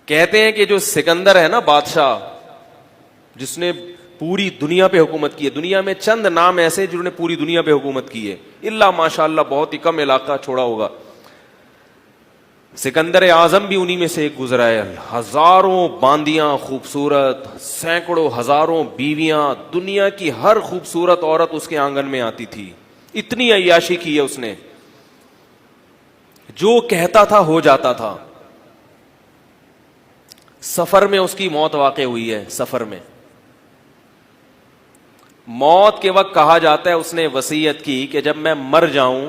کہتے ہیں کہ جو سکندر ہے نا بادشاہ جس نے پوری دنیا پہ حکومت کی ہے, دنیا میں چند نام ایسے جنہوں نے پوری دنیا پہ حکومت کی ہے, اللہ ماشاءاللہ بہت ہی کم علاقہ چھوڑا ہوگا. سکندر اعظم بھی انہی میں سے ایک گزرا ہے. ہزاروں باندیاں خوبصورت, سینکڑوں ہزاروں بیویاں, دنیا کی ہر خوبصورت عورت اس کے آنگن میں آتی تھی. اتنی عیاشی کی ہے اس نے, جو کہتا تھا ہو جاتا تھا. سفر میں اس کی موت واقع ہوئی ہے. سفر میں موت کے وقت کہا جاتا ہے اس نے وصیت کی کہ جب میں مر جاؤں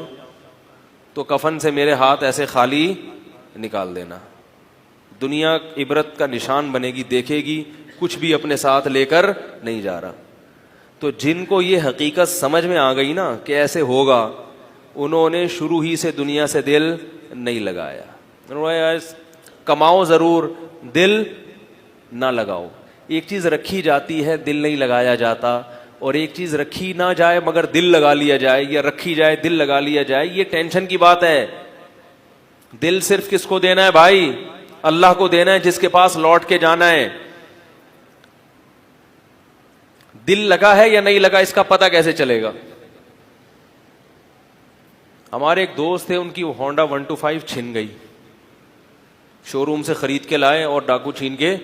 تو کفن سے میرے ہاتھ ایسے خالی نکال دینا. دنیا عبرت کا نشان بنے گی, دیکھے گی کچھ بھی اپنے ساتھ لے کر نہیں جا رہا. تو جن کو یہ حقیقت سمجھ میں آ گئی نا کہ ایسے ہوگا, انہوں نے شروع ہی سے دنیا سے دل نہیں لگایا. کماؤ ضرور, دل نہ لگاؤ. ایک چیز رکھی جاتی ہے دل نہیں لگایا جاتا, اور ایک چیز رکھی نہ جائے مگر دل لگا لیا جائے, یا رکھی جائے دل لگا لیا جائے. یہ ٹینشن کی بات ہے. دل صرف کس کو دینا ہے بھائی؟ اللہ کو دینا ہے جس کے پاس لوٹ کے جانا ہے. دل لگا ہے یا نہیں لگا اس کا پتہ کیسے چلے گا؟ ہمارے ایک دوست تھے, ان کی ہونڈا 125 چھن گئی, شو روم سے خرید کے لائے اور ڈاکو چھین کے.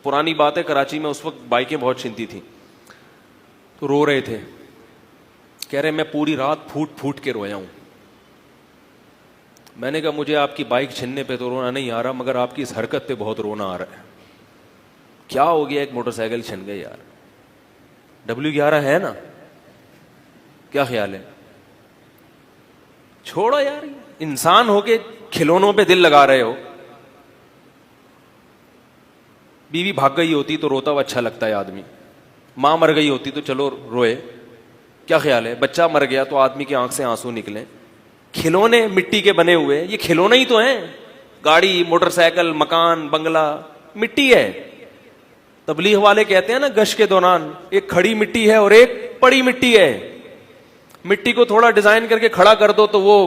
پرانی بات ہے, کراچی میں اس وقت بائکیں بہت چھنتی تھی. تو رو رہے تھے, کہہ رہے میں پوری رات پھوٹ پھوٹ کے رویا ہوں. میں نے کہا مجھے آپ کی بائک چھننے پہ تو رونا نہیں آ رہا, مگر آپ کی اس حرکت پہ بہت رونا آ رہا ہے. کیا ہو گیا؟ ایک موٹر سائیکل چھن گئی یار. W11 ہے نا, کیا خیال ہے؟ چھوڑو یار, انسان ہو کے کھلونوں پہ دل لگا رہے ہو. بیوی بھاگ گئی ہوتی تو روتا ہوا اچھا لگتا ہے آدمی, ماں مر گئی ہوتی تو چلو روئے, کیا خیال ہے؟ بچہ مر گیا تو آدمی کی آنکھ سے آنسو نکلے. کھلونے مٹی کے بنے ہوئے, یہ کھلونے ہی تو ہیں. گاڑی, موٹر سائیکل, مکان, بنگلہ مٹی ہے. تبلیغ والے کہتے ہیں نا گش کے دوران, ایک کھڑی مٹی ہے اور ایک پڑی مٹی ہے. مٹی کو تھوڑا ڈیزائن کر کے کھڑا کر دو تو وہ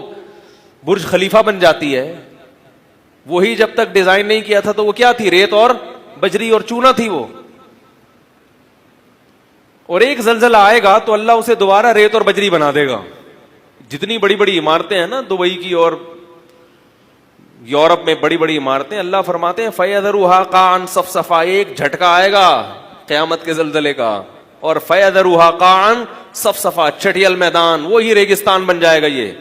برج خلیفہ بن جاتی ہے. وہی جب تک ڈیزائن نہیں کیا تھا تو وہ کیا تھی؟ ریت اور بجری اور چونا تھی وہ. اور ایک زلزلہ آئے گا تو اللہ اسے دوبارہ ریت اور بجری بنا دے گا. جتنی بڑی بڑی عمارتیں ہیں نا دبئی کی اور یورپ میں بڑی بڑی عمارتیں, اللہ فرماتے ہیں فَيَذَرُهَا قَاعًا صَفْصَفًا, ایک جھٹکا آئے گا قیامت کے زلزلے کا, اور فَيَذَرُهَا قَاعًا صَفْصَفًا, چٹیل میدان, وہی ریگستان بن جائے گا. یہ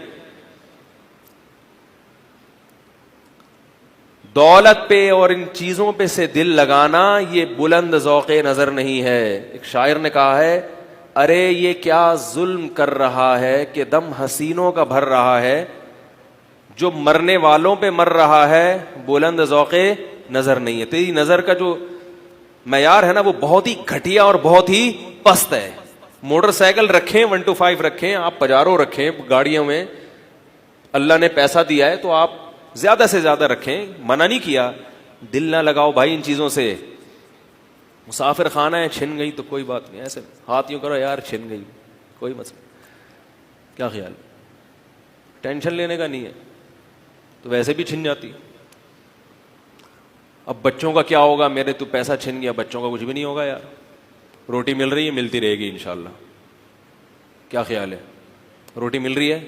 دولت پہ اور ان چیزوں پہ سے دل لگانا یہ بلند ذوق نظر نہیں ہے. ایک شاعر نے کہا ہے, ارے یہ کیا ظلم کر رہا ہے کہ دم حسینوں کا بھر رہا ہے, جو مرنے والوں پہ مر رہا ہے بلند ذوق نظر نہیں ہے. تیری نظر کا جو معیار ہے نا وہ بہت ہی گھٹیا اور بہت ہی پست ہے. موٹر سائیکل رکھیں, 125 رکھیں, آپ پجارو رکھیں, گاڑیوں میں اللہ نے پیسہ دیا ہے تو آپ زیادہ سے زیادہ رکھیں, منع نہیں کیا. دل نہ لگاؤ بھائی ان چیزوں سے. مسافر خانہ ہے, چھن گئی تو کوئی بات نہیں, ایسے ہاتھ یوں کرو یار چھن گئی, کوئی مسئلہ. کیا خیال؟ ٹینشن لینے کا نہیں ہے, تو ویسے بھی چھن جاتی. اب بچوں کا کیا ہوگا؟ میرے تو پیسہ چھن گیا, بچوں کا کچھ بھی نہیں ہوگا یار. روٹی مل رہی ہے, ملتی رہے گی انشاءاللہ. کیا خیال ہے؟ روٹی مل رہی ہے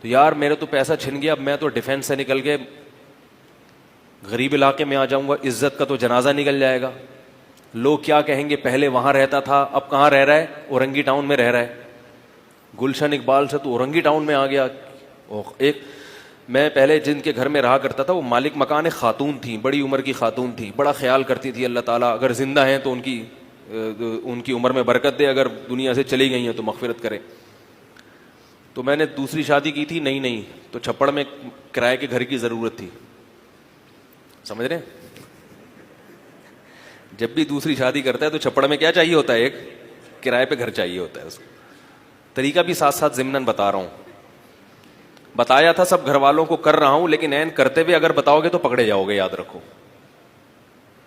تو یار میرے تو پیسہ چھن گیا, اب میں تو ڈیفینس سے نکل کے غریب علاقے میں آ جاؤں گا, عزت کا تو جنازہ نکل جائے گا. لوگ کیا کہیں گے؟ پہلے وہاں رہتا تھا, اب کہاں رہ رہا ہے؟ اورنگی ٹاؤن میں رہ رہا ہے. گلشن اقبال سے تو اورنگی ٹاؤن میں آ گیا. ایک میں پہلے جن کے گھر میں رہا کرتا تھا وہ مالک مکان ایک خاتون تھیں, بڑی عمر کی خاتون تھیں, بڑا خیال کرتی تھی. اللہ تعالیٰ اگر زندہ ہیں تو ان کی عمر میں برکت دے, اگر دنیا سے چلی گئی ہیں تو مغفرت کرے. تو میں نے دوسری شادی کی تھی, نہیں تو چھپڑ میں کرائے کے گھر کی ضرورت تھی. سمجھ رہے ہیں؟ جب بھی دوسری شادی کرتا ہے تو چھپڑ میں کیا چاہیے ہوتا ہے؟ ایک کرائے پہ گھر چاہیے ہوتا ہے. اس کو طریقہ بھی ساتھ ساتھ ضمناً بتا رہا ہوں. بتایا تھا سب گھر والوں کو کر رہا ہوں, لیکن این کرتے ہوئے اگر بتاؤ گے تو پکڑے جاؤ گے, یاد رکھو.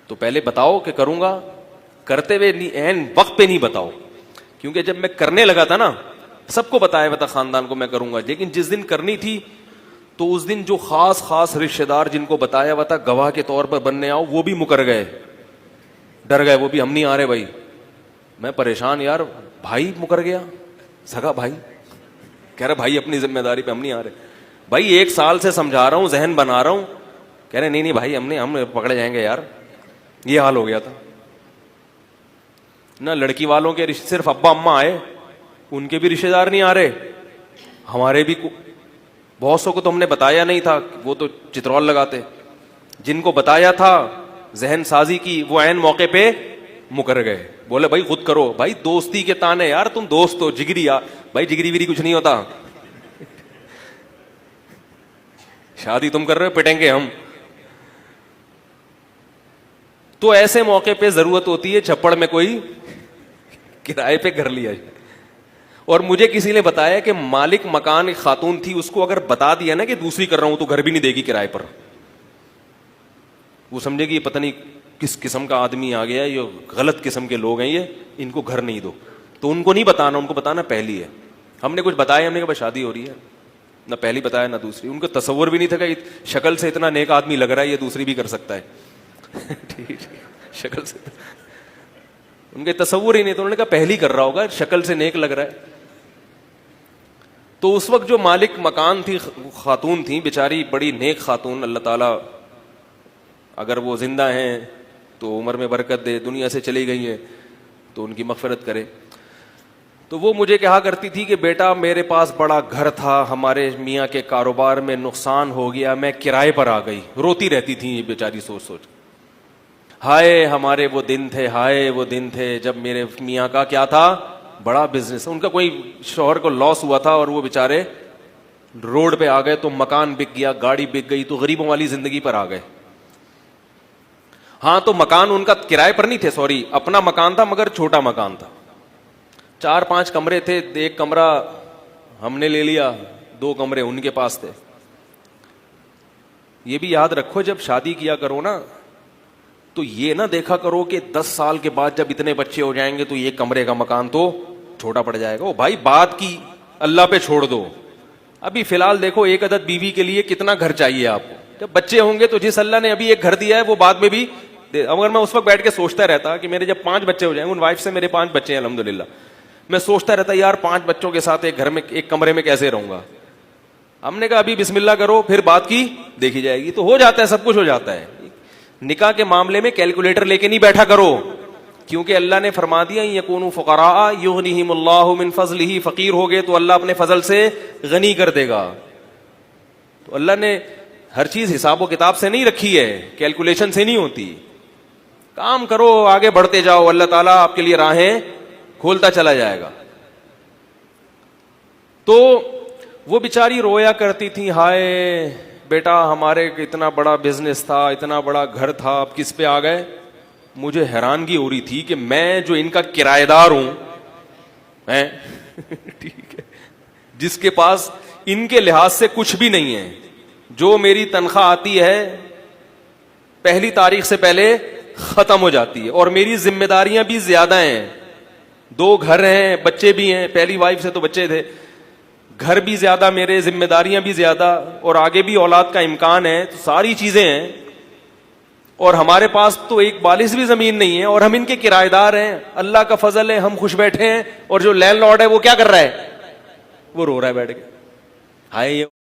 تو پہلے بتاؤ کہ کروں گا, کرتے ہوئے این وقت پہ نہیں بتاؤ. کیونکہ جب میں کرنے لگا تھا نا سب کو بتایا تھا خاندان کو میں کروں گا, لیکن جس دن کرنی تھی تو اس دن جو خاص خاص رشتے دار جن کو بتایا ہوا تھا گواہ کے طور پر بننے آؤ، وہ بھی مکر گئے، ڈر گئے، وہ بھی ہم نہیں آ رہے بھائی. میں پریشان، یار بھائی مکر گیا، سگا بھائی کہہ رہا بھائی اپنی ذمہ داری پہ ہم نہیں آ رہے. بھائی 1 سال سے سمجھا رہا ہوں، ذہن بنا رہا ہوں، کہہ رہے نہیں بھائی ہم پکڑے جائیں گے یار. یہ حال ہو گیا تھا نہ. لڑکی والوں کے رشتے صرف ابا اماں آئے، ان کے بھی رشتے دار نہیں آ رہے. ہمارے بھی بہت سو کو تو ہم نے بتایا نہیں تھا، وہ تو چترول لگاتے. جن کو بتایا تھا ذہن سازی کی، وہ عین موقع پہ مکر گئے. بولے بھائی خود کرو. بھائی دوستی کے تانے، یار تم دوست ہو، جگری. بھائی جگری ویری کچھ نہیں ہوتا. شادی تم کر رہے ہو، پٹیں گے ہم. تو ایسے موقع پہ ضرورت ہوتی ہے چھپڑ میں کوئی کرائے پہ گھر لیا جائے. اور مجھے کسی نے بتایا کہ مالک مکان ایک خاتون تھی، اس کو اگر بتا دیا نا کہ دوسری کر رہا ہوں تو گھر بھی نہیں دے گی کرائے پر. وہ سمجھے گی یہ پتہ نہیں کس قسم کا آدمی آ گیا، یہ غلط قسم کے لوگ ہیں، یہ ان کو گھر نہیں دو. تو ان کو نہیں بتانا، ان کو بتانا پہلی ہے. ہم نے کچھ بتایا، ہم نے کہا بس شادی ہو رہی ہے، نہ پہلی بتایا نہ دوسری. ان کو تصور بھی نہیں تھا کہ شکل سے اتنا نیک آدمی لگ رہا ہے، یہ دوسری بھی کر سکتا ہے. ٹھیک، شکل سے ان کے تصور ہی نہیں. تو انہوں نے کہا پہلی کر رہا ہوگا، شکل سے نیک لگ رہا ہے. تو اس وقت جو مالک مکان تھی، خاتون تھی بیچاری، بڑی نیک خاتون. اللہ تعالیٰ اگر وہ زندہ ہیں تو عمر میں برکت دے، دنیا سے چلی گئی ہیں تو ان کی مغفرت کرے. تو وہ مجھے کہا کرتی تھی کہ بیٹا میرے پاس بڑا گھر تھا، ہمارے میاں کے کاروبار میں نقصان ہو گیا، میں کرائے پر آ گئی. روتی رہتی تھی یہ بیچاری سوچ سوچ. ہائے ہمارے وہ دن تھے، ہائے وہ دن تھے جب میرے میاں کا کیا تھا، بڑا بزنس. ان کا کوئی شوہر کو لاس ہوا تھا اور وہ بیچارے روڈ پہ آ گئے تو مکان بک گیا، گاڑی بک گئی، تو غریبوں والی زندگی پر آ گئے. ہاں تو مکان ان کا کرائے پر نہیں تھے، سوری اپنا مکان تھا، مگر چھوٹا مکان تھا. 4-5 کمرے تھے، 1 کمرہ ہم نے لے لیا، 2 کمرے ان کے پاس تھے. یہ بھی یاد رکھو جب شادی کیا کرو نا تو یہ نہ دیکھا کرو کہ 10 سال کے بعد جب اتنے بچے ہو جائیں گے تو یہ کمرے کا مکان تو چھوٹا پڑ جائے گا. او بھائی بات کی اللہ پہ چھوڑ دو. ابھی فی الحال دیکھو ایک عدد بیوی کے لیے کتنا گھر چاہیے آپ کو. جب بچے ہوں گے تو جس اللہ نے ابھی ایک گھر دیا ہے وہ بعد میں بھی اگر میں اس وقت بیٹھ کے سوچتا رہتا کہ میرے جب 5 بچے ہو جائیں گے، ان وائف سے میرے 5 بچے ہیں الحمدللہ، میں سوچتا رہتا یار 5 بچوں کے ساتھ ایک گھر میں ایک کمرے میں کیسے رہوں گا. ہم نے کہا ابھی بسم اللہ کرو، پھر بات کی دیکھی جائے گی. تو ہو جاتا ہے، سب کچھ ہو جاتا ہے. نکاح کے معاملے میں کیلکولیٹر لے کے نہیں بیٹھا کرو، کیونکہ اللہ نے فرما دیا یکونوا فقراء یغنیہم اللہ من فضلہ. فقیر ہو گئے تو اللہ اپنے فضل سے غنی کر دے گا. تو اللہ نے ہر چیز حساب و کتاب سے نہیں رکھی ہے، کیلکولیشن سے نہیں ہوتی. کام کرو، آگے بڑھتے جاؤ، اللہ تعالیٰ آپ کے لیے راہیں کھولتا چلا جائے گا. تو وہ بیچاری رویا کرتی تھی، ہائے بیٹا ہمارے اتنا بڑا بزنس تھا، اتنا بڑا گھر تھا، اب کس پہ آ گئے. مجھے حیرانگی ہو رہی تھی کہ میں جو ان کا کرایہ دار ہوں ٹھیک ہے، جس کے پاس ان کے لحاظ سے کچھ بھی نہیں ہے، جو میری تنخواہ آتی ہے 1 تاریخ سے پہلے ختم ہو جاتی ہے، اور میری ذمہ داریاں بھی زیادہ ہیں. 2 گھر ہیں، بچے بھی ہیں، پہلی وائف سے تو بچے تھے، گھر بھی زیادہ میرے، ذمہ داریاں بھی زیادہ، اور آگے بھی اولاد کا امکان ہے. تو ساری چیزیں ہیں، اور ہمارے پاس تو ایک بالش بھی زمین نہیں ہے، اور ہم ان کے کرایہ دار ہیں. اللہ کا فضل ہے، ہم خوش بیٹھے ہیں، اور جو لینڈ لارڈ ہے وہ کیا کر رہا ہے، وہ رو رہا ہے بیٹھ کے. ہائے